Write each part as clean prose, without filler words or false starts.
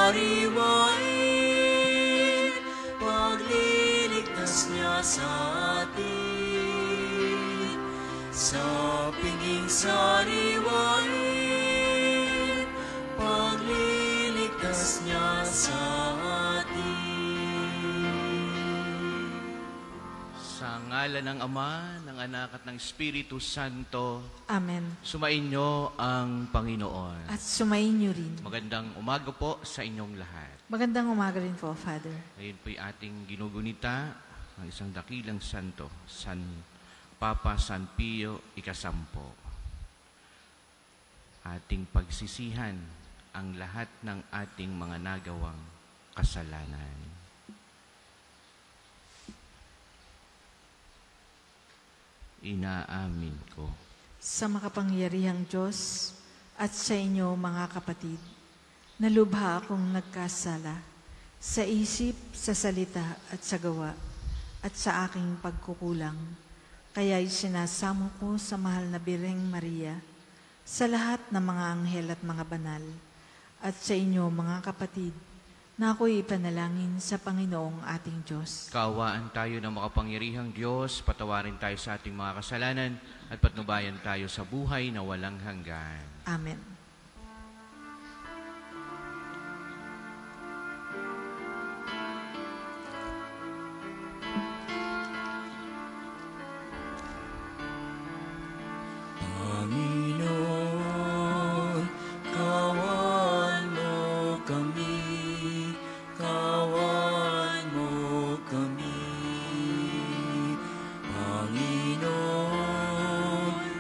sariwain, pagliligtas niya sa atin. Sa pinging sariwain, pagliligtas niya sa atin. Sa ngalan ng Ama, ng Anak at ng Espiritu Santo. Amen. Sumainyo ang Panginoon. At sumainyo rin. Magandang umaga po sa inyong lahat. Magandang umaga rin po, Father. Ngayon po'y ating ginugunita ang isang dakilang santo, Papa San Pio Ikasampo. Ating pagsisihan ang lahat ng ating mga nagawang kasalanan. Inaamin ko Sa makapangyarihang Diyos at sa inyo, mga kapatid, nalubha akong nagkasala sa isip, sa salita at sa gawa at sa aking pagkukulang. Kaya'y sinasamo ko sa mahal na Birheng Maria, sa lahat ng mga anghel at mga banal, at sa inyo, mga kapatid, na ako'y ipanalangin sa Panginoong ating Diyos. Kaawaan tayo ng makapangyarihang Diyos, patawarin tayo sa ating mga kasalanan, at patnubayan tayo sa buhay na walang hanggan. Amen. Panginoon, kawan mo kami, kawan mo kami. Panginoon,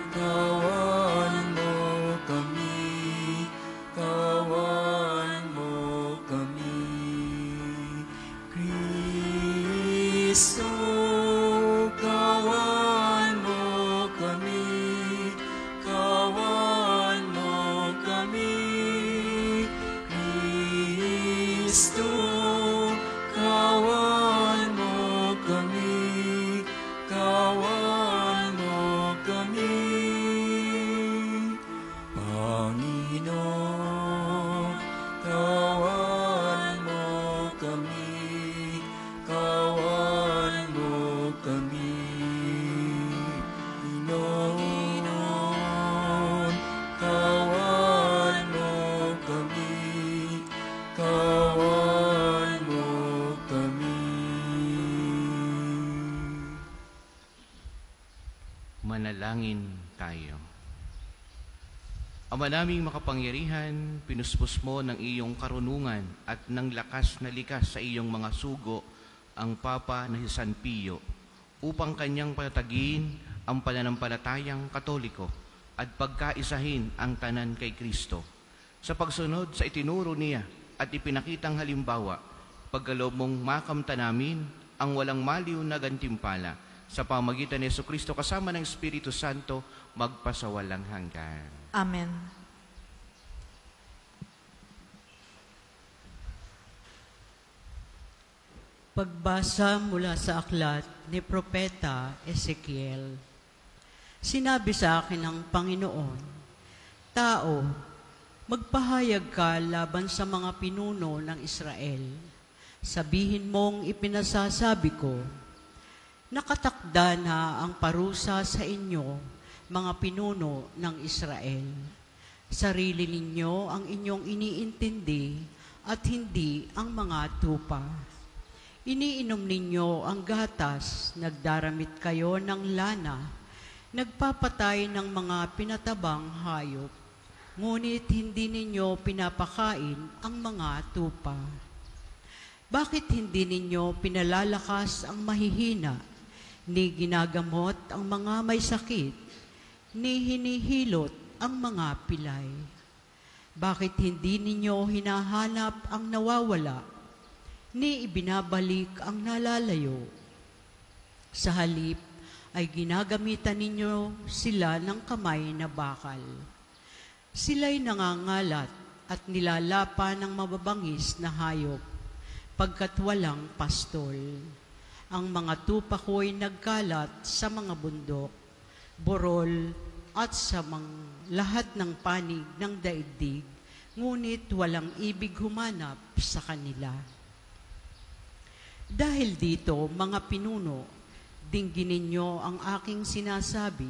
kawan mo kami, kawan mo kami. Kristo, kawan mo kami, kawan mo kami. Kristo, kawan mo kami, kawan mo kami. Panginoon, kawan mo kami, kawan mo kami. Panginoon, kawan mo kami, kawan mo kami. Manalangin tayo. Ama naming makapangyarihan, pinuspos mo ng iyong karunungan at ng lakas na likas sa iyong mga sugo ang Papa na si San Pio upang kanyang patatagin ang pananampalatayang Katoliko at pagkaisahin ang tanan kay Kristo. Sa pagsunod sa itinuro niya at ipinakitang halimbawa, pagkaloob mong makamta namin ang walang maliw na gantimpala sa pamagitan ni Jesucristo kasama ng Espiritu Santo magpasawalang hanggan. Amen. Pagbasa mula sa aklat ni Propeta Ezekiel. Sinabi sa akin ng Panginoon, Tao, magpahayag ka laban sa mga pinuno ng Israel. Sabihin mong ipinasasabi ko, nakatakda na ang parusa sa inyo, mga pinuno ng Israel. Sarili ninyo ang inyong iniintindi at hindi ang mga tupa. Iniinom ninyo ang gatas, nagdaramit kayo ng lana, nagpapatay ng mga pinatabang hayop, ngunit hindi ninyo pinapakain ang mga tupa. Bakit hindi ninyo pinalalakas ang mahihina, ni ginagamot ang mga may sakit, ni hinihilot ang mga pilay? Bakit hindi ninyo hinahanap ang nawawala, ni ibinabalik ang nalalayo? Sa halip ay ginagamitan ninyo sila ng kamay na bakal. Sila'y nangangalat at nilalapa ng mababangis na hayop, pagkat walang pastol. Ang mga tupa ko'y nagkalat sa mga bundok, burol at sa lahat ng panig ng daigdig, ngunit walang ibig humanap sa kanila. Dahil dito, mga pinuno, dinggin ninyo ang aking sinasabi.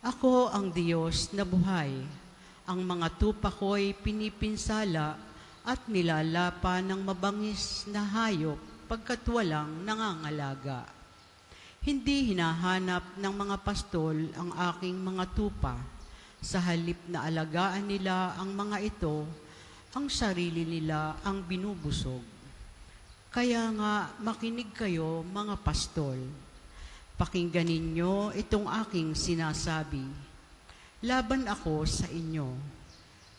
Ako ang Diyos na buhay. Ang mga tupa ko'y pinipinsala at nilalapa ng mabangis na hayop pagkat walang nangangalaga. Hindi hinahanap ng mga pastol ang aking mga tupa. Sa halip na alagaan nila ang mga ito, ang sarili nila ang binubusog. Kaya nga makinig kayo mga pastol. Pakinggan ninyo itong aking sinasabi. Laban ako sa inyo.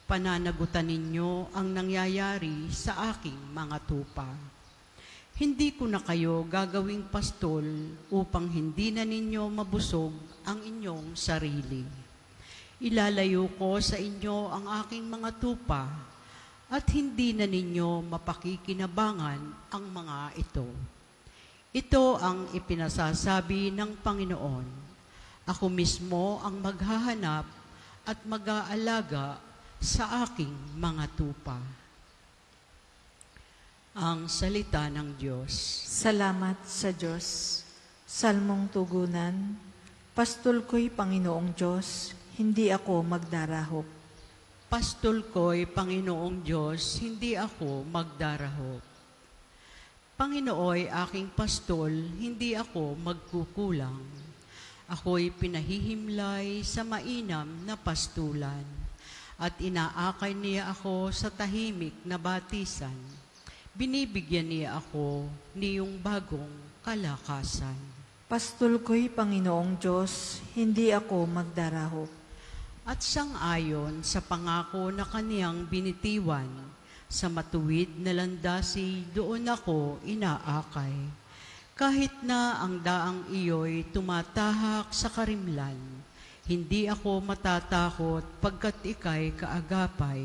Pananagutan ninyo ang nangyayari sa aking mga tupa. Hindi ko na kayo gagawing pastol upang hindi na ninyo mabusog ang inyong sarili. Ilalayo ko sa inyo ang aking mga tupa at hindi na ninyo mapakikinabangan ang mga ito. Ito ang ipinasasabi ng Panginoon. Ako mismo ang maghahanap at mag-aalaga sa aking mga tupa. Ang salita ng Diyos. Salamat sa Diyos. Salmong tugunan, Pastol ko'y Panginoong Diyos, hindi ako magdarahop. Pastol ko'y Panginoong Diyos, hindi ako magdarahop. Panginooy aking pastol, hindi ako magkukulang. Ako'y pinahihimlay sa mainam na pastulan, at inaakay niya ako sa tahimik na batisan. Binibigyan niya ako niyong bagong kalakasan. Pastol ko'y Panginoong Diyos, hindi ako magdarahop. At sang-ayon sa pangako na kaniyang binitiwan, sa matuwid na landasi doon ako inaakay. Kahit na ang daang iyo'y tumatahak sa karimlan, hindi ako matatakot pagkat ika'y kaagapay.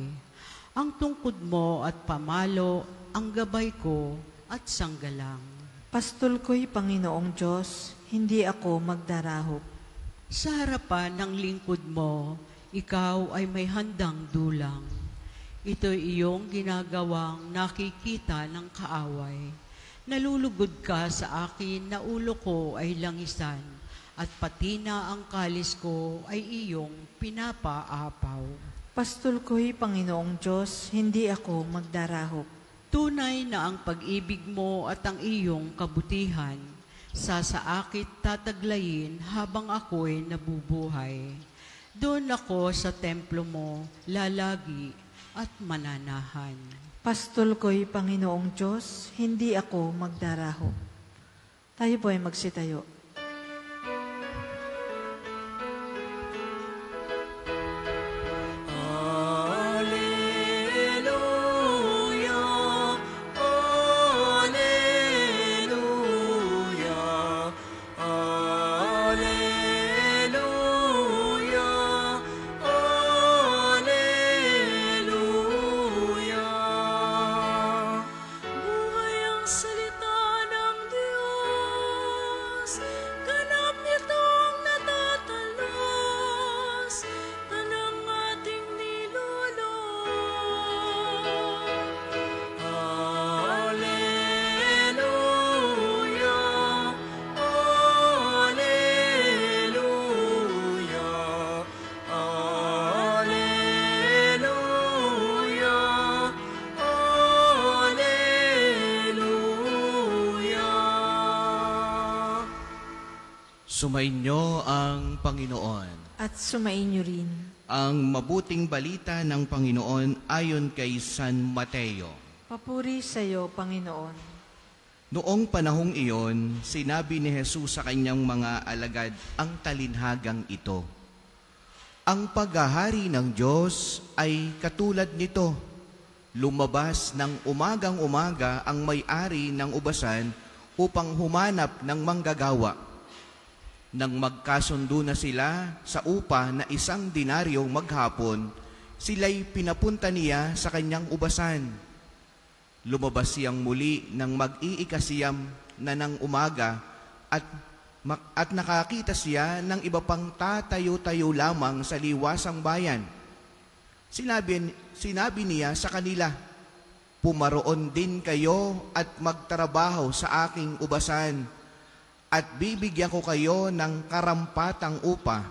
Ang tungkod mo at pamalo, ang gabay ko at sanggalang. Pastol ko'y Panginoong Diyos, hindi ako magdarahop. Sa harapan ng lingkod mo, ikaw ay may handang dulang. Ito'y iyong ginagawang nakikita ng kaaway. Nalulugod ka sa akin na ulo ko ay langisan, at pati na ang kalis ko ay iyong pinapaapaw. Pastol ko'y Panginoong Diyos, hindi ako magdarahop. Tunay na ang pag-ibig mo at ang iyong kabutihan, sa akit tataglayin habang ako'y nabubuhay. Doon ako sa templo mo, lalagi at mananahan. Pastol ko'y Panginoong Diyos, hindi ako magdarahop. Tayo po ay magsitayo. Sumainyo ang Panginoon. At sumainyo rin. Ang mabuting balita ng Panginoon ayon kay San Mateo. Papuri sa iyo, Panginoon. Noong panahong iyon, sinabi ni Jesus sa kanyang mga alagad ang talinhagang ito. Ang paghahari ng Diyos ay katulad nito. Lumabas ng umagang-umaga ang may-ari ng ubasan upang humanap ng manggagawa. Nang magkasundo na sila sa upa na 1 denaryong maghapon, sila'y pinapunta niya sa kanyang ubasan. Lumabas siyang muli ng mag-iikasiyam na ng umaga at nakakita siya ng iba pang tatayo-tayo lamang sa liwasang bayan. Sinabi niya sa kanila, pumaroon din kayo at magtrabaho sa aking ubasan, at bibigyan ko kayo ng karampatang upa.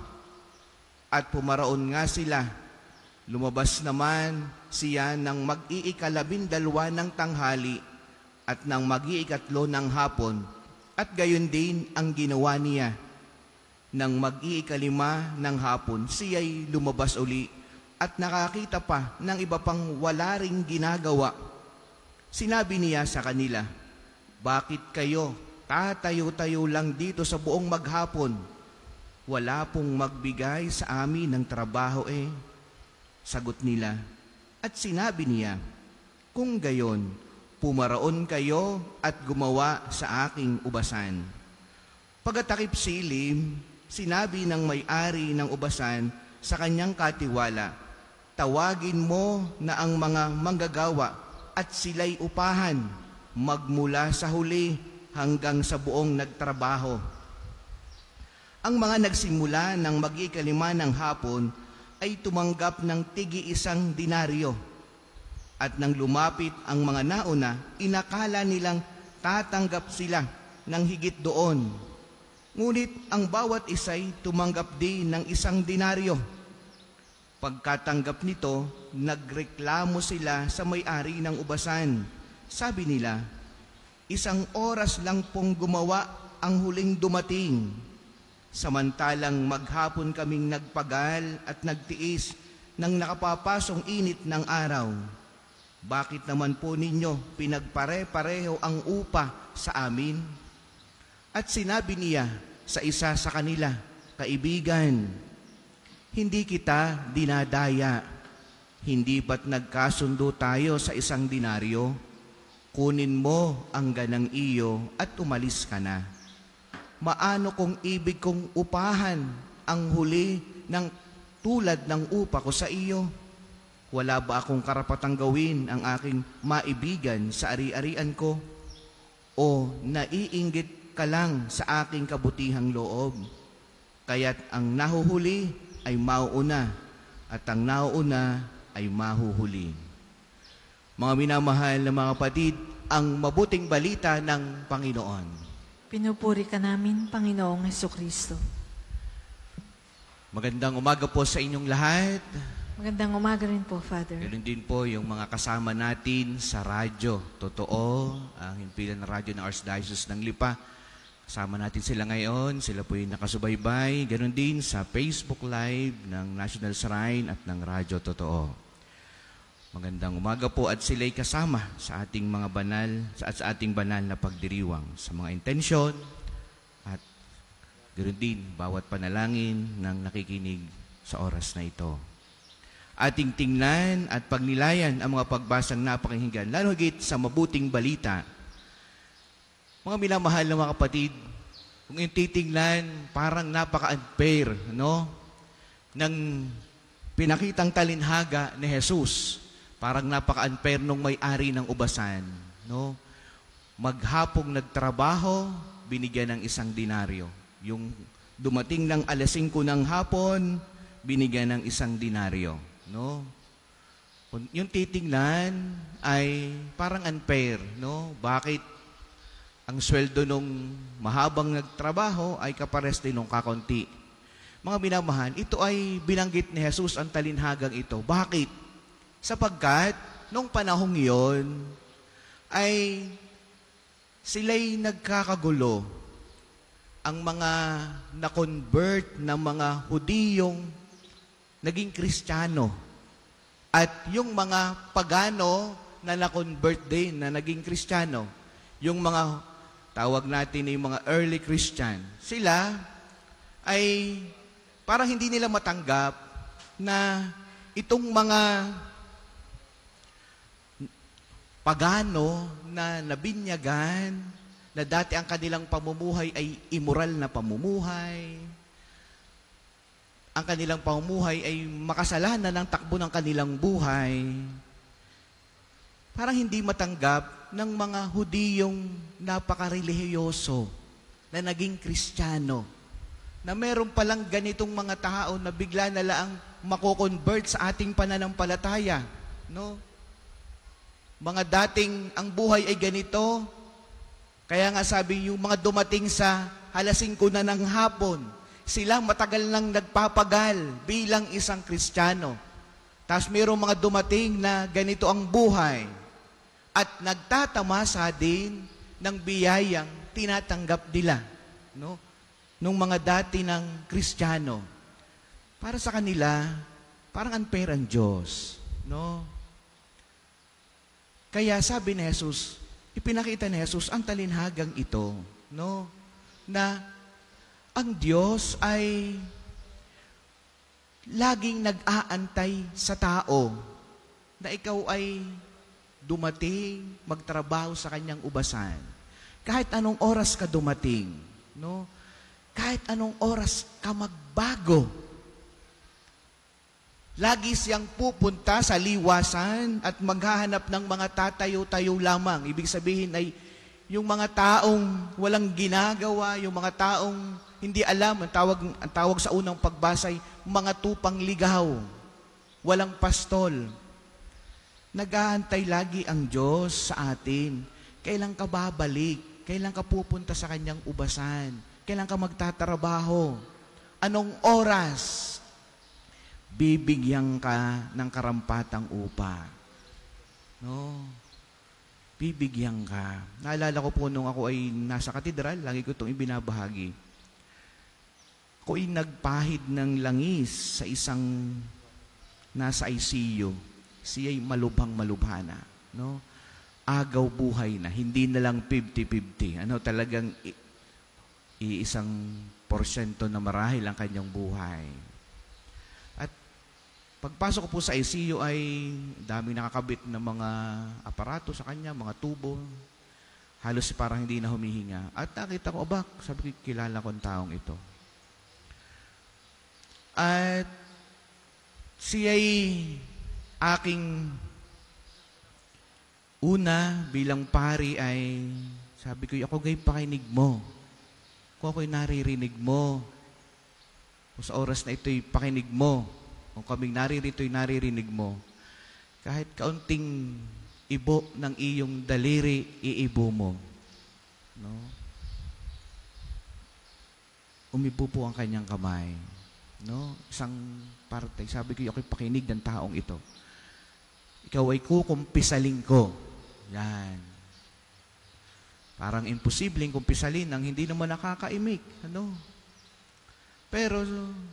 At pumaraon nga sila. Lumabas naman siya ng mag-iikalabindalwa ng tanghali at ng mag-iikatlo ng hapon, at gayon din ang ginawa niya. Nang mag-iikalima ng hapon, siya'y lumabas uli at nakakita pa ng iba pang wala ring ginagawa. Sinabi niya sa kanila, bakit kayo tatayo-tayo lang dito sa buong maghapon? Wala pong magbigay sa amin ng trabaho eh. Sagot nila, at sinabi niya, kung gayon, pumaraon kayo at gumawa sa aking ubasan. Pagkatakip silim, sinabi ng may-ari ng ubasan sa kanyang katiwala, tawagin mo na ang mga manggagawa at sila'y upahan magmula sa huli hanggang sa buong nagtrabaho. Ang mga nagsimula ng mag-ikalima ng hapon ay tumanggap ng tig-1 denaryo. At nang lumapit ang mga nauna, inakala nilang tatanggap sila ng higit doon. Ngunit ang bawat isa'y tumanggap din ng 1 denaryo. Pagkatanggap nito, nagreklamo sila sa may-ari ng ubasan. Sabi nila, 1 oras lang pong gumawa ang huling dumating. Samantalang maghapon kaming nagpagal at nagtiis ng nakapapasong init ng araw. Bakit naman po ninyo pinagpare-pareho ang upa sa amin? At sinabi niya sa isa sa kanila, kaibigan, hindi kita dinadaya. Hindi ba't nagkasundo tayo sa 1 denaryo? Kunin mo ang ganang iyo at umalis ka na. Maano kung ibig kong upahan ang huli ng tulad ng upa ko sa iyo? Wala ba akong karapatang gawin ang aking maibigan sa ari-arian ko? O naiinggit ka lang sa aking kabutihang loob? Kaya't ang nahuhuli ay mauuna at ang nauuna ay mahuhuli. Mga minamahal na mga kapatid, ang mabuting balita ng Panginoon. Pinupuri ka namin, Panginoong Hesukristo. Magandang umaga po sa inyong lahat. Magandang umaga rin po, Father. Ganun din po yung mga kasama natin sa radyo. Totoo, ang himpilan ng radyo ng Archdiocese ng Lipa. Kasama natin sila ngayon. Sila po yung nakasubaybay. Ganun din sa Facebook Live ng National Shrine at ng Radyo Totoo. Magandang umaga po at sila'y kasama sa ating mga banal, sa ating banal na pagdiriwang sa mga intensyon at ganoon din bawat panalangin ng nakikinig sa oras na ito. Ating tingnan at pagnilayan ang mga pagbasang napakinggan, lalo higit sa mabuting balita. Mga minamahal na mga kapatid, kung yung titingnan, parang napaka-unfair, no? Nang pinakitang talinhaga ni Jesus, parang napaka-unfair nung may-ari ng ubasan, no? Maghapong nagtrabaho, binigyan ng 1 denaryo. Yung dumating ng 5:00 ng hapon, binigyan ng 1 denaryo, no? Yung titingnan ay parang unfair, no? Bakit ang sweldo nung mahabang nagtrabaho ay kapares din nung kakonti? Mga minamahal, ito ay binanggit ni Jesus ang talinhagang ito. Bakit? Sapagkat nung panahong iyon ay sila'y nagkakagulo. Ang mga na-convert na mga Hudiyong naging Kristiyano at yung mga pagano na na-convert din na naging Kristiyano, yung mga tawag natin yung mga early Christian, sila ay parang hindi nila matanggap na itong mga pagano na nabinyagan, na dati ang kanilang pamumuhay ay immoral na pamumuhay, ang kanilang pamumuhay ay makasalanan ng takbo ng kanilang buhay, parang hindi matanggap ng mga Hudiyong napakarelihiyoso na naging Kristiyano, na meron palang ganitong mga tao na bigla na lang mako-convert sa ating pananampalataya, no? Mga dating ang buhay ay ganito, kaya nga sabi yung mga dumating sa 5:00 na ng hapon, sila matagal nang nagpapagal bilang isang Kristiyano. Tapos mayroong mga dumating na ganito ang buhay at nagtatamasa din ng biyayang tinatanggap nila, no? Nung mga dati ng Kristiyano. Para sa kanila, parang unfair ang Diyos, no? Kaya sabi ni Jesus, ipinakita ni Jesus ang talinhagang ito, no? Na ang Diyos ay laging nag-aantay sa tao na ikaw ay dumating, magtrabaho sa kanyang ubasan. Kahit anong oras ka dumating, no? Kahit anong oras ka magbago, lagi siyang pupunta sa liwasan at maghahanap ng mga tatayo-tayo lamang. Ibig sabihin ay yung mga taong walang ginagawa, yung mga taong hindi alam, ang tawag sa unang pagbasa ay mga tupang ligaw, walang pastol. Nag-aantay lagi ang Diyos sa atin. Kailan ka babalik? Kailan ka pupunta sa kanyang ubasan? Kailan ka magtatrabaho? Anong oras? Bibigyan ka ng karampatang upa. No? Bibigyan ka. Naalala ko po nung ako ay nasa katedral, lagi ko itong ibinabahagi. Ako ay nagpahid ng langis sa isang nasa ICU. Siya ay malubhang-malubhana. No? Agaw buhay na, hindi na lang 50-50. Talagang iisang porsyento na marahil ang kanyang buhay. At pagpasok ko po sa ICU ay daming nakakabit na mga aparato sa kanya, mga tubo. Halos parang hindi na humihinga. At nakita ko, sabi ko, kilala ko ang taong ito. At siya'y aking una bilang pari ay sabi ko, ako gay pakinig mo. Kung ako'y naririnig mo, kung sa oras na ito'y pakinig mo, kung kaming naririto'y naririnig mo, kahit kaunting ibo ng iyong daliri, iibo mo. No? Umibo po ang kanyang kamay. No? Isang parte, sabi ko, ako'y pakinig ng taong ito. Ikaw ay kukumpisalin ko. Yan. Parang imposibleng kumpisalin ang hindi naman nakakaimik. Pero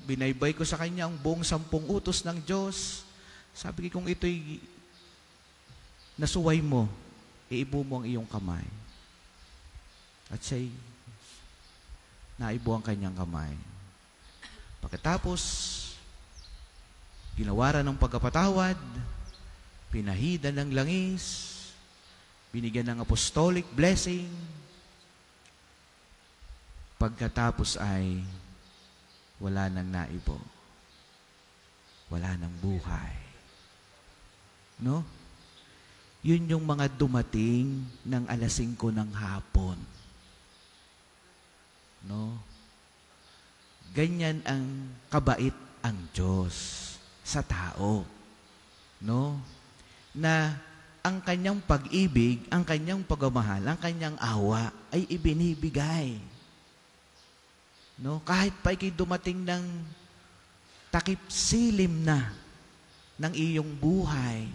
binaybay ko sa kanya ang buong 10 utos ng Diyos. Sabi ko, kung ito'y nasuway mo, iibo mo ang iyong kamay. At siya'y naibo ang kanyang kamay. Pagkatapos, ginawaran ng pagkapatawad, pinahidan ng langis, binigyan ng apostolic blessing. Pagkatapos ay wala nang naibo. Wala nang buhay. No? Yun yung mga dumating ng 5:00 ng hapon. No? Ganyan ang kabait ang Diyos sa tao. No? Na ang kanyang pag-ibig, ang kanyang pagmamahal, ang kanyang awa ay ibinibigay. No? Kahit pa ikay dumating ng takip silim na ng iyong buhay.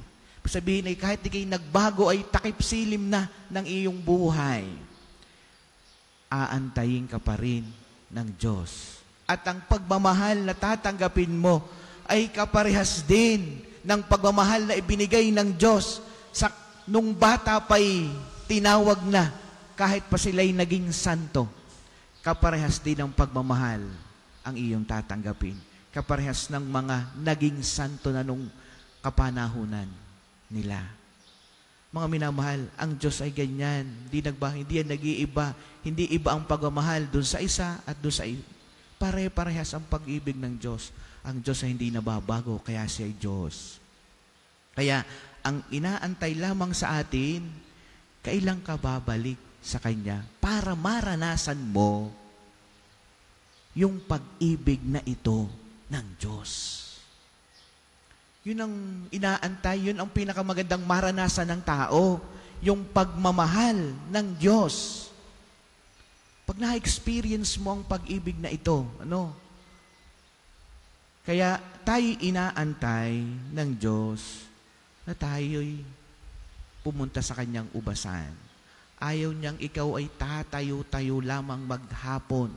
Sabihin ay kahit ikay nagbago ay takip silim na ng iyong buhay. Aantayin ka pa rin ng Diyos. At ang pagmamahal na tatanggapin mo ay kaparehas din ng pagmamahal na ibinigay ng Diyos nung bata pa'y tinawag na kahit pa sila'y naging santo. Kaparehas din ng pagmamahal ang iyong tatanggapin. Kaparehas ng mga naging santo na nung kapanahunan nila. Mga minamahal, ang Diyos ay ganyan. Hindi yan nag-iiba. Hindi iba ang pagmamahal dun sa isa at dun sa isa. Pare-parehas ang pag-ibig ng Diyos. Ang Diyos ay hindi nababago, kaya siya ay Diyos. Kaya, ang inaantay lamang sa atin, kailan ka babalik sa Kanya para maranasan mo yung pag-ibig na ito ng Diyos. Yun ang inaantay, yun ang pinakamagandang maranasan ng tao, yung pagmamahal ng Diyos. Pag na-experience mo ang pag-ibig na ito, Kaya tayo inaantay ng Diyos na tayo'y pumunta sa kanyang ubasan. Ayaw niyang ikaw ay tatayo-tayo lamang maghapon.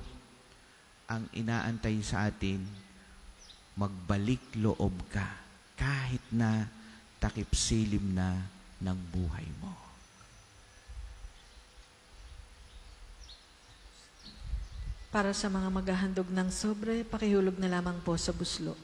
Ang inaantay sa atin, magbalik loob ka kahit na takip silim na ng buhay mo. Para sa mga maghahandog ng sobre, pakihulog na lamang po sa buslo.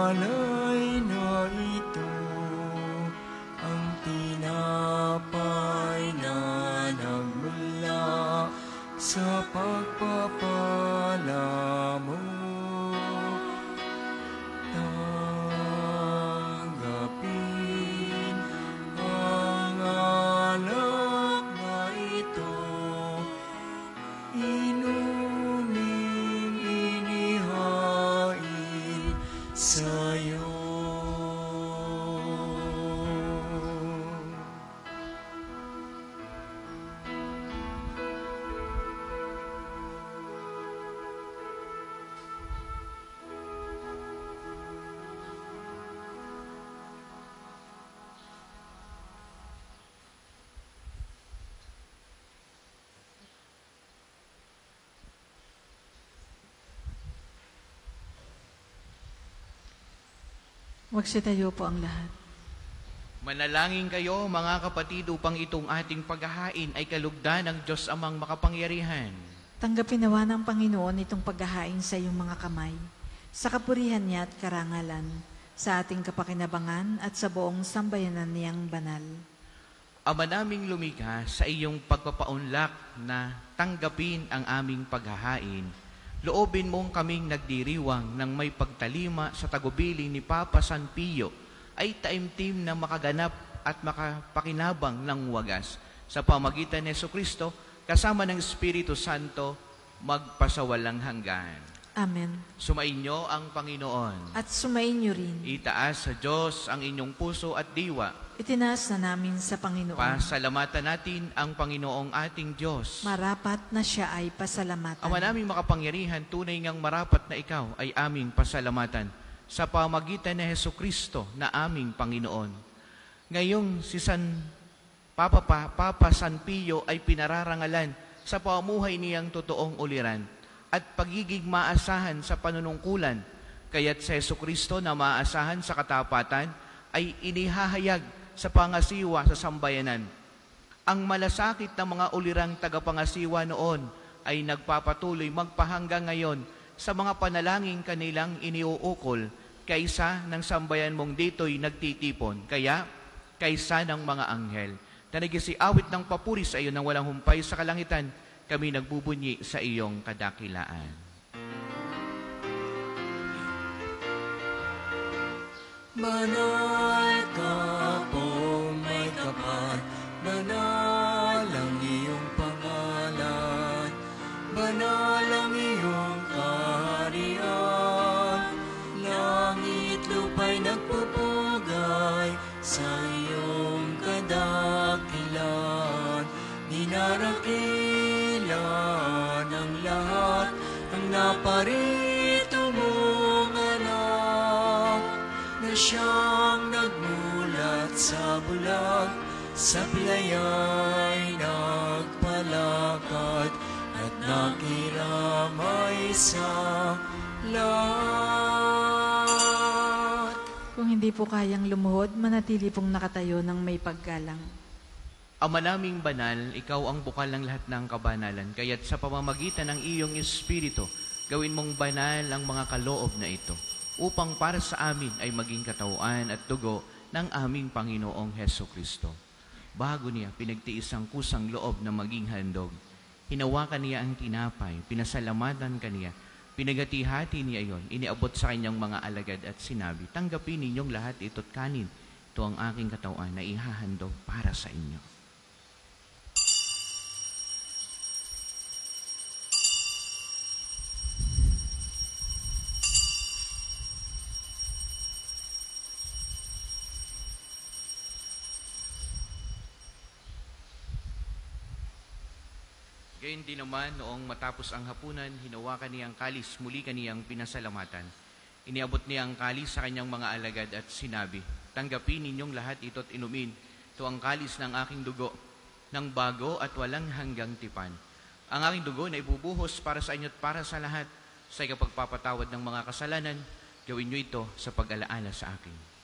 Alay na ito, ang tinapay na nagmula sa pagpapala mo. Tanggapin ang alak na ito, inuming inihain sa'yo. Magsitayo po ang lahat. Manalangin kayo, mga kapatid, upang itong ating paghahain ay kalugdan ng Diyos Amang makapangyarihan. Tanggapin nawa ng Panginoon itong paghahain sa iyong mga kamay, sa kapurihan niya at karangalan, sa ating kapakinabangan at sa buong sambayanan niyang banal. Ama naming lumikha, sa iyong pagpapaunlak na tanggapin ang aming paghahain, loobin mong kaming nagdiriwang ng may pagtalima sa tagubilin ni Papa San Pio ay taimtim na makaganap at makapakinabang ng wagas sa pamagitan ni Jesucristo kasama ng Espiritu Santo magpasawalang hanggan. Amen. Sumainyo ang Panginoon. At sumainyo rin. Itaas sa Diyos ang inyong puso at diwa. Itinaas na namin sa Panginoon. Pasalamatan natin ang Panginoong ating Diyos. Marapat na siya ay pasalamatan. Ama naming makapangyarihan, tunay ngang marapat na ikaw ay aming pasalamatan sa pamagitan ni Jesucristo na aming Panginoon. Ngayong si Papa San Pio ay pinararangalan sa pamuhay niyang totoong uliran at pagiging maasahan sa panunungkulan, kaya't sa Jesucristo na maasahan sa katapatan ay inihahayag sa pangasiwa sa sambayanan. Ang malasakit ng mga ulirang tagapangasiwa noon ay nagpapatuloy magpahanggang ngayon sa mga panalangin kanilang iniuukol kaysa ng sambayan mong dito'y nagtitipon, kaya kaysa ng mga anghel. Tanigisiawit ng papuri sa iyo ng walang humpay sa kalangitan, kami nagbubunyi sa iyong kadakilaan. Banal ka po may kapal, banal ang iyong pangalan, banal ang iyong kaharian, langit lupa'y nagpupugay sa iyong kadakilan, dinarakilan ang lahat ang naparito mong anak, na siyang nagmulat sa bulag, sa pilaya'y nagpalakad at nakiramay sa lahat. Kung hindi po kayang lumuhod, manatili pong nakatayo ng may paggalang. Ama naming banal, ikaw ang bukal ng lahat ng kabanalan, kaya't sa pamamagitan ng iyong Espiritu, gawin mong banal ang mga kaloob na ito, upang para sa amin ay maging katawan at dugo ng aming Panginoong Hesukristo. Bago niya pinagtiis ang kusang loob na maging handog, Hinawakan niya ang tinapay, pinasalamatan kaniya, pinagati-hati niya iyon, iniabot sa kanyang mga alagad at sinabi, tanggapin ninyong lahat ito't kanin. Ito ang aking katawan na ihahandog para sa inyo. Gayon din naman, noong matapos ang hapunan, hinawakan niya ang kalis, muli kaniyang pinasalamatan. Iniabot niya ang kalis sa kanyang mga alagad at sinabi, tanggapin ninyong lahat ito't inumin. Ito ang kalis ng aking dugo, ng bago at walang hanggang tipan. Ang aking dugo na ibubuhos para sa inyo at para sa lahat, sa ikapagpapatawad ng mga kasalanan, gawin niyo ito sa pag-alaala sa akin.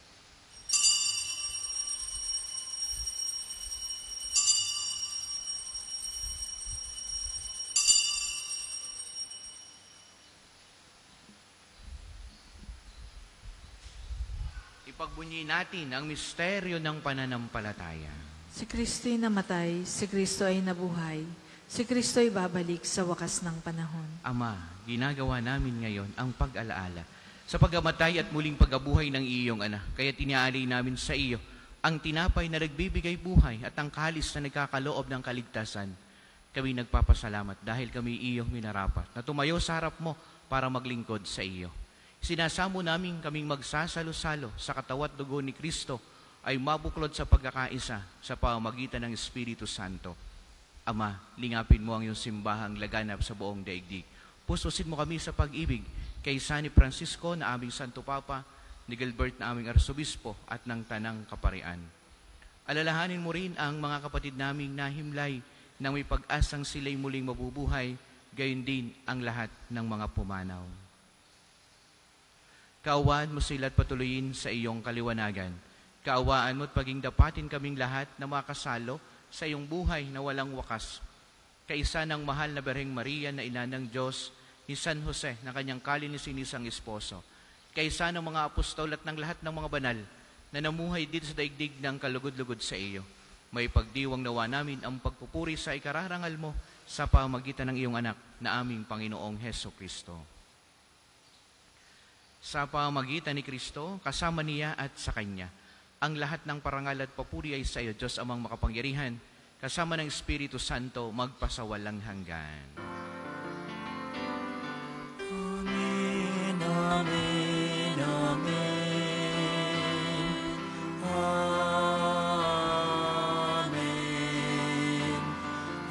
Ipagbunyi natin ang misteryo ng pananampalataya. Si Kristo'y namatay, si Kristo ay nabuhay, si Kristo'y babalik sa wakas ng panahon. Ama, ginagawa namin ngayon ang pag-alaala sa pagkamatay at muling pagkabuhay ng iyong anak. Kaya tiniaalay namin sa iyo ang tinapay na nagbibigay buhay at ang kalis na nagkakaloob ng kaligtasan. Kami nagpapasalamat dahil kami iyong minarapat na tumayo sa harap mo para maglingkod sa iyo. Sinasamo namin kaming magsasalo-salo sa katawan at dugo ni Kristo ay mabuklod sa pagkakaisa sa pamamagitan ng Espiritu Santo. Ama, lingapin mo ang iyong simbahang laganap sa buong daigdig. Pususin mo kami sa pag-ibig kay San Francisco na aming Santo Papa, ni Gilbert na aming Arsobispo at ng Tanang Kaparian. Alalahanin mo rin ang mga kapatid naming nahimlay na may pag-asang sila'y muling mabubuhay, gayon din ang lahat ng mga pumanaw. Kaawaan mo sila at patuloyin sa iyong kaliwanagan. Kaawaan mo at paging dapatin kaming lahat na makasalo sa iyong buhay na walang wakas. Kaisa ng mahal na Birheng Maria na ina ng Diyos, ni San Jose na kanyang kalininisang esposo. Kaisa ng mga apostol at ng lahat ng mga banal na namuhay dito sa daigdig ng kalugod-lugod sa iyo. May pagdiwang nawa namin ang pagpupuri sa ikararangal mo sa pamamagitan ng iyong anak na aming Panginoong Hesukristo. Sa pamamagitan ni Kristo, kasama niya at sa Kanya, ang lahat ng parangal at papuri ay sa iyo, Diyos amang makapangyarihan, kasama ng Espiritu Santo, magpasawalang hanggan. Amen, amen, amen. Amen.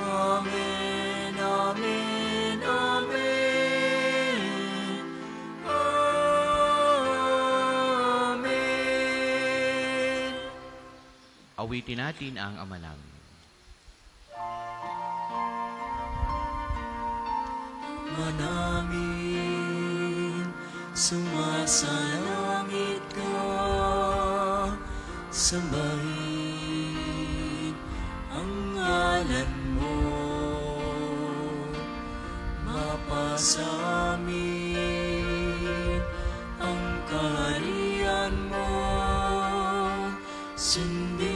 Amen, amen, amen. Awitin natin ang Ama namin. Ama namin, sumasalangit ka, sambahin ang ngalan mo, mapasa amin ang kaharian mo, sundin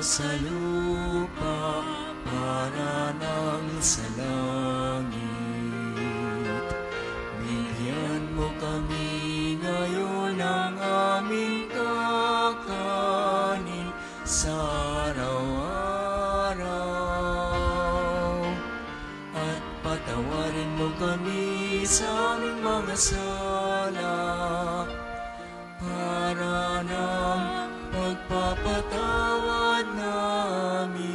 sa lupa para nang sa langit. Bigyan mo kami ngayon ng aming kakanin sa araw-araw. At patawarin mo kami sa aming mga sala para nang pagpapatawad namin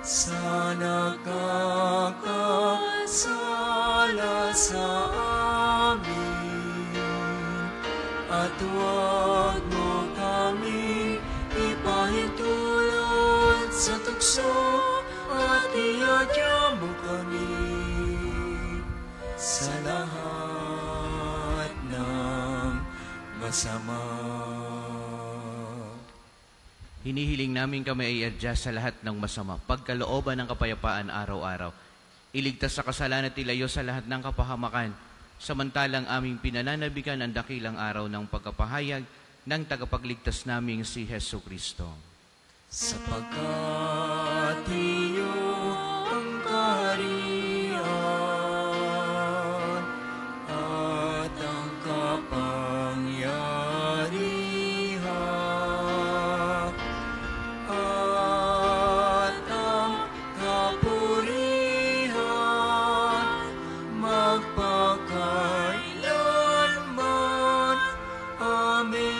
sa nakakasala sa amin, at huwag mo kami ipahintulot sa tukso, at iadya mo kami sa lahat ng masama. Hinihiling namin kami ay adjust sa lahat ng masama, pagkalooban ng kapayapaan araw-araw. Iligtas sa kasalanan at ilayo sa lahat ng kapahamakan, samantalang aming pinananabikan ang dakilang araw ng pagkapahayag ng tagapagligtas naming si Hesu Kristo. Sapagkat iyo ang kaharian at ang kapangyarihan at ang kapurihan magpakailanman. Amen.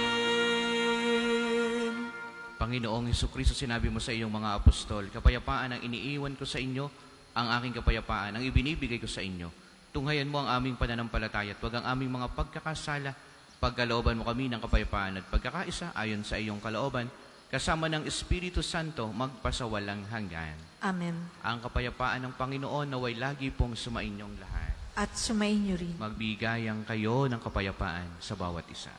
Panginoong Hesukristo, sinabi mo sa iyong mga apostol, kapayapaan ang iniiwan ko sa inyo, ang aking kapayapaan ang ibinibigay ko sa inyo. Tunghayan mo ang aming pananampalataya at huwag ang aming mga pagkakasala. Pagkalooban mo kami ng kapayapaan at pagkakaisa ayon sa iyong kalooban, kasama ng Espiritu Santo magpasawalang hanggan. Amen. Ang kapayapaan ng Panginoon naway lagi pong sumainyong lahat. At sumainyo rin. Magbigayang kayo ng kapayapaan sa bawat isa.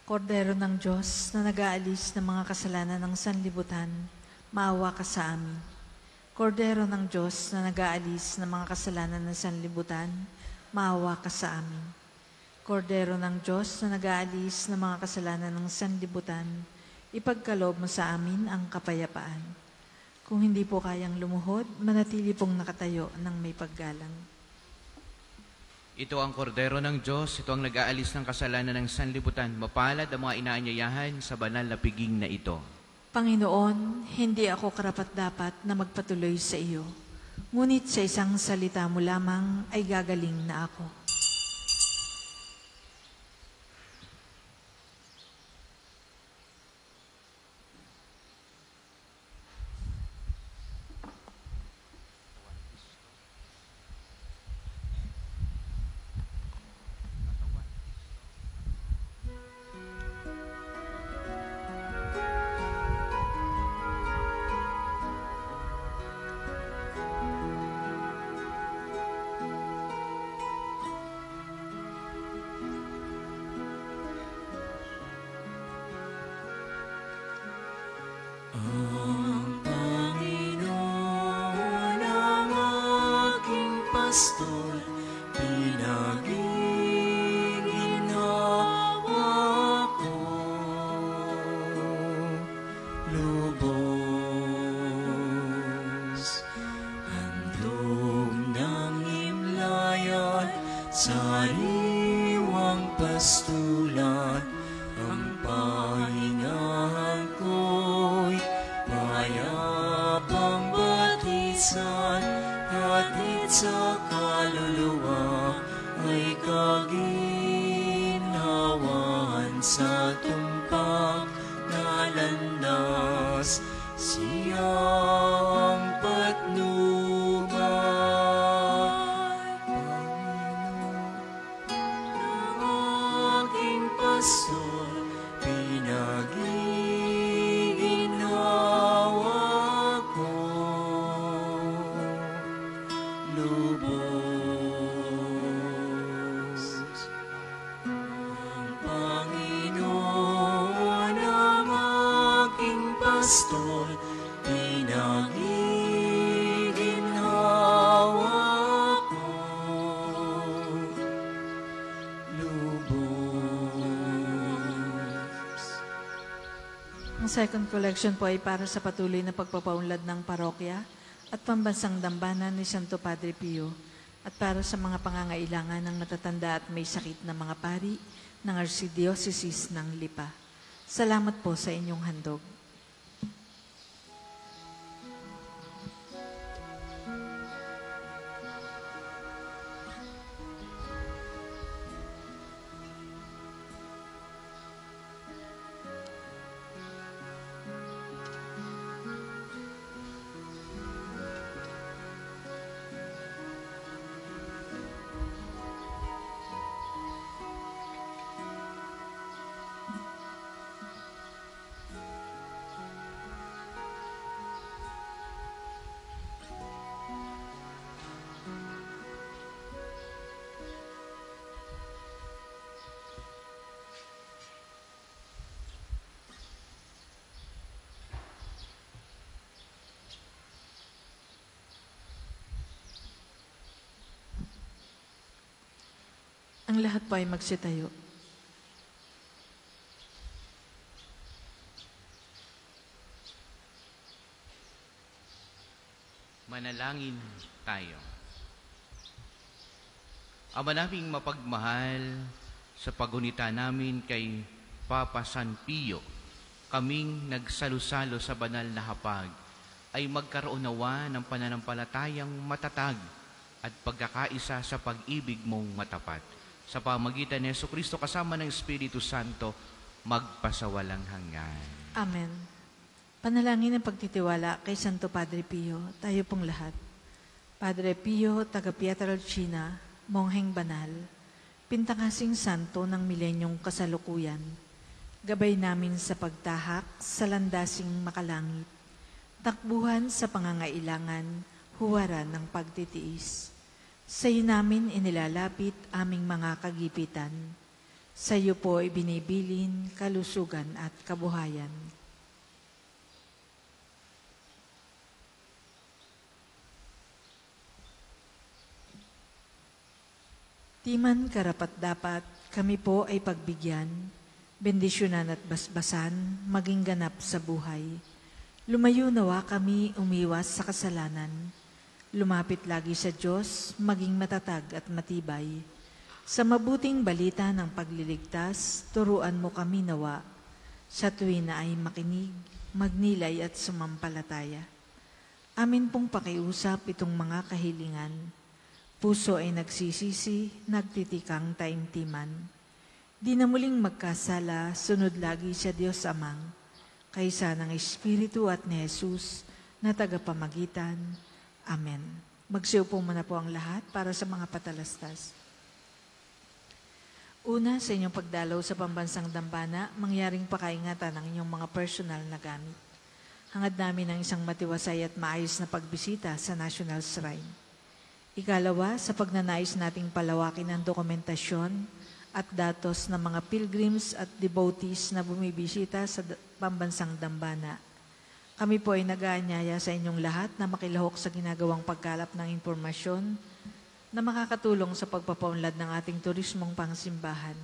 Kordero ng Diyos na nag-aalis ng mga kasalanan ng sanlibutan, maawa ka sa amin. Kordero ng Diyos na nag-aalis ng mga kasalanan ng sanlibutan, maawa ka sa amin. Kordero ng Diyos na nag-aalis ng mga kasalanan ng sanlibutan, ipagkaloob mo sa amin ang kapayapaan. Kung hindi po kayang lumuhod, manatili pong nakatayo ng may paggalang. Ito ang kordero ng Diyos, ito ang nag-aalis ng kasalanan ng sanlibutan. Mapalad ang mga inaanyayahan sa banal na piging na ito. Panginoon, hindi ako karapat-dapat na magpatuloy sa iyo. Ngunit sa isang salita mo lamang ay gagaling na ako. Ang Panginoon ang aking pastor, pinag-iginhawa ko. Lubos, handog ng himlayan, sariwang pastulan, ang pahingahan ko'y mayabang batisan, hatid sa kaluluwa ay kaginhawahan sa tumpak na landas. Siya ang patnubay, Panginoon ng aking pastor, pinag-iginhawa ko. Lubos, ang Panginoon ang aking pastor, pinag-iginhawa ko. Lubos. Ang second collection po ay para sa patuloy na pagpapaunlad ng parokya at pambansang dambana ni Santo Padre Pio at para sa mga pangangailangan ng matatanda at may sakit na mga pari ng Archdiocese ng Lipa. Salamat po sa inyong handog. Ang lahat po ay magsitayo. Manalangin tayo. Ama naming mapagmahal, sa pagunita namin kay Papa San Pio, kaming nagsalusalo sa banal na hapag, ay magkaroon nawa ng pananampalatayang matatag at pagkakaisa sa pag-ibig mong matapat. Sa pamagitan ni Jesucristo kasama ng Espiritu Santo, magpasawalang hanggan. Amen. Panalangin ng pagtitiwala kay Santo Padre Pio, tayo pong lahat. Padre Pio, taga Pietrelcina, mongheng banal, pintakasing santo ng milenyong kasalukuyan, gabay namin sa pagtahak sa landasing makalangit, takbuhan sa pangangailangan, huwaran ng pagtitiis. Sa iyo namin inilalapit aming mga kagipitan. Sa iyo po ibinibilin kalusugan at kabuhayan. Di man karapat-dapat, kami po ay pagbigyan, bendisyonan at basbasan, maging ganap sa buhay. Lumayo nawa kami umiwas sa kasalanan. Lumapit lagi sa Diyos, maging matatag at matibay. Sa mabuting balita ng pagliligtas, turuan mo kami nawa. Sa tuwin na ay makinig, magnilay at sumampalataya. Amin pong pakiusap itong mga kahilingan. Puso ay nagsisisi, nagtitikang taimtiman. Di na muling magkasala, sunod lagi sa Diyos Amang, kaysa ng Espiritu at ni Jesus na tagapamagitan. Amen. Magsiupo muna po ang lahat para sa mga patalastas. Una, sa inyong pagdalaw sa pambansang dambana, mangyaring pakaingatan ng inyong mga personal na gamit. Hangad namin ang isang matiwasay at maayos na pagbisita sa National Shrine. Ikalawa, sa pagnanais nating palawakin ang dokumentasyon at datos ng mga pilgrims at devotees na bumibisita sa pambansang dambana. Kami po ay nag-aanyaya sa inyong lahat na makilahok sa ginagawang pagkalap ng impormasyon na makakatulong sa pagpapaunlad ng ating turismong pangsimbahan.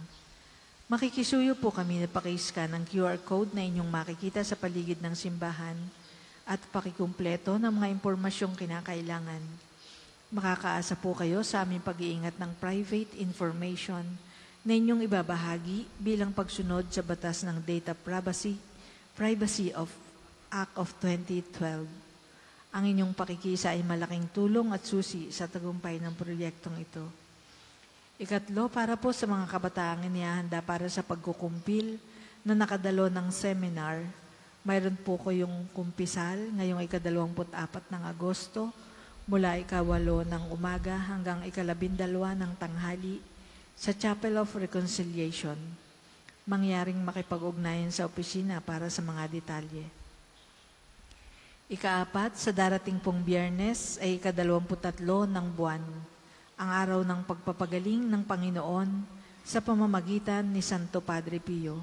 Makikisuyo po kami na pakiscan ng QR code na inyong makikita sa paligid ng simbahan at pakikumpleto ng mga impormasyong kinakailangan. Makakaasa po kayo sa aming pag-iingat ng private information na inyong ibabahagi bilang pagsunod sa batas ng Data Privacy Act of 2012. Ang inyong pakikisa ay malaking tulong at susi sa tagumpay ng proyektong ito. Ikatlo, para po sa mga kabataang inihahanda para sa pagkukumpil na nakadalo ng seminar, mayroon po ko yung kumpisal ngayong 24 ng Agosto, mula 8 ng umaga hanggang 12 ng tanghali sa Chapel of Reconciliation. Mangyaring makipag-ugnayan sa opisina para sa mga detalye. Ikaapat, sa darating pong Biyernes ay 23 ng buwan, ang araw ng pagpapagaling ng Panginoon sa pamamagitan ni Santo Padre Pio.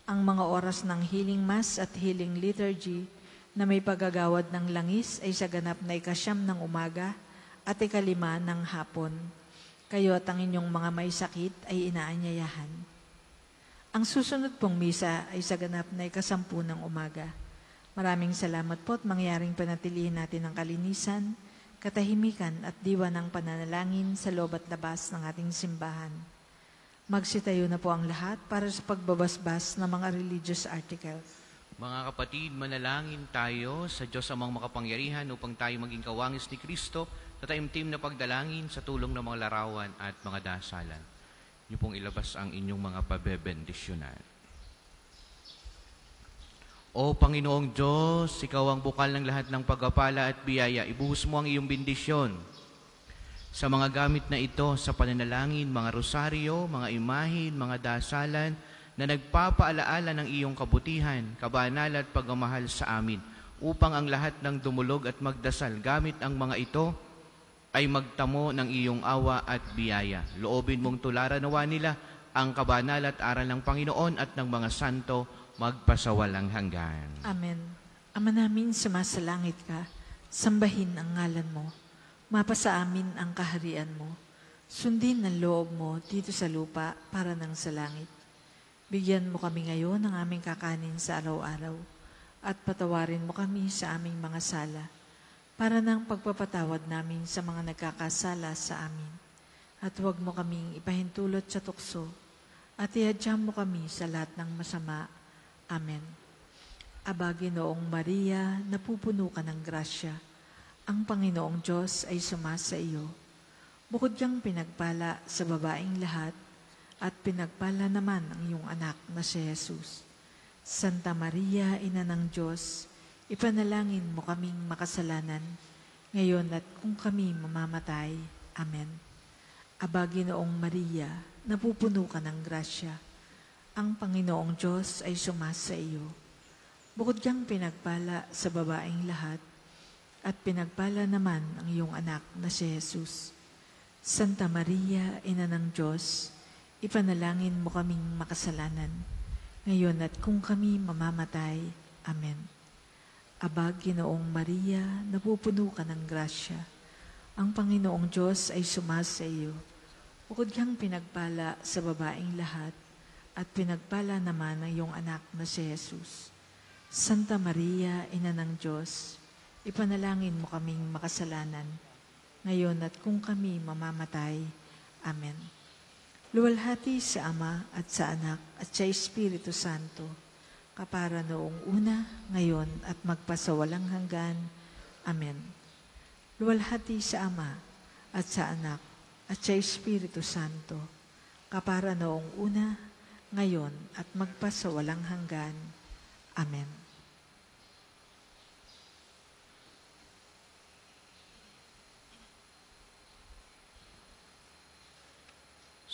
Ang mga oras ng healing mass at healing liturgy na may paggagawad ng langis ay sa ganap na 9 ng umaga at 5 ng hapon. Kayo at ang inyong mga may sakit ay inaanyayahan. Ang susunod pong misa ay sa ganap na 10 ng umaga. Maraming salamat po at mangyaring panatilihin natin ang kalinisan, katahimikan at diwa ng pananalangin sa loob at labas ng ating simbahan. Magsitayo na po ang lahat para sa pagbabasbas ng mga religious articles. Mga kapatid, manalangin tayo sa Diyos amang makapangyarihan upang tayo maging kawangis ni Kristo sa taimtim na pagdalangin sa tulong ng mga larawan at mga dasalan. Niyo pong ilabas ang inyong mga pabebendisyonan. O Panginoong Diyos, Ikaw ang bukal ng lahat ng pagpapala at biyaya. Ibuhos mo ang iyong bendisyon sa mga gamit na ito sa pananalangin, mga rosaryo, mga imahin, mga dasalan, na nagpapaalaala ng iyong kabutihan, kabanal at pagmamahal sa amin, upang ang lahat ng dumulog at magdasal gamit ang mga ito ay magtamo ng iyong awa at biyaya. Loobin mong tularan nawa nila ang kabanal at aral ng Panginoon at ng mga santo magpasawalang hanggan. Amen. Ama namin, sumasalangit ka, sambahin ang ngalan mo, mapasa amin ang kaharian mo, Sundin ang loob mo dito sa lupa para nang sa langit. Bigyan mo kami ngayon ng aming kakanin sa araw-araw at patawarin mo kami sa aming mga sala para ng pagpapatawad namin sa mga nagkakasala sa amin. At huwag mo kaming ipahintulot sa tukso at ihadyam mo kami sa lahat ng masama. Amen. Aba, Ginoong Maria, napupuno ka ng grasya. Ang Panginoong Diyos ay sumasa iyo. Bukod kang pinagpala sa babaeng lahat, at pinagpala naman ang iyong anak na si Jesus. Santa Maria, Ina ng Diyos, ipanalangin mo kaming makasalanan, ngayon at kung kami mamamatay. Amen. Aba, Ginoong Maria, napupuno ka ng grasya. Ang Panginoong Diyos ay sumasa iyo. Bukod kang pinagpala sa babaeng lahat, at pinagpala naman ang iyong anak na si Jesus. Santa Maria, Ina ng Diyos, ipanalangin mo kaming makasalanan, ngayon at kung kami mamamatay. Amen. Aba, Ginoong Maria, napupuno ka ng grasya. Ang Panginoong Diyos ay sumasa iyo. Bukod kang pinagpala sa babaeng lahat, at pinagpala naman ang iyong anak na si Jesus. Santa Maria, Ina ng Diyos, ipanalangin mo kaming makasalanan, ngayon at kung kami mamamatay. Amen. Luwalhati sa Ama at sa Anak at sa Espiritu Santo, kapara noong una, ngayon at magpasawalang hanggan. Amen. Luwalhati sa Ama at sa Anak at sa Espiritu Santo, kapara noong una, ngayon at magpasawalang hanggan. Amen.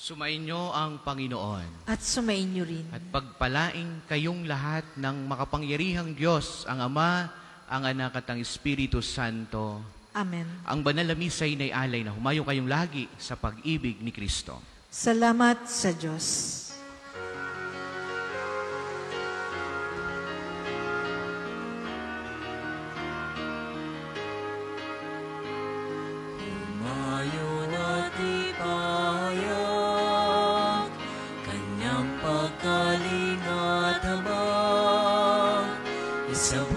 Sumainyo ang Panginoon. At sumainyo rin. At pagpalaing kayong lahat ng makapangyarihang Diyos, ang Ama, ang Anak at ang Espiritu Santo. Amen. Ang banal na misa ay alay na humayo kayong lagi sa pag-ibig ni Kristo. Salamat sa Diyos. Humayo at ipahayag kanyang pagkalingat habang isang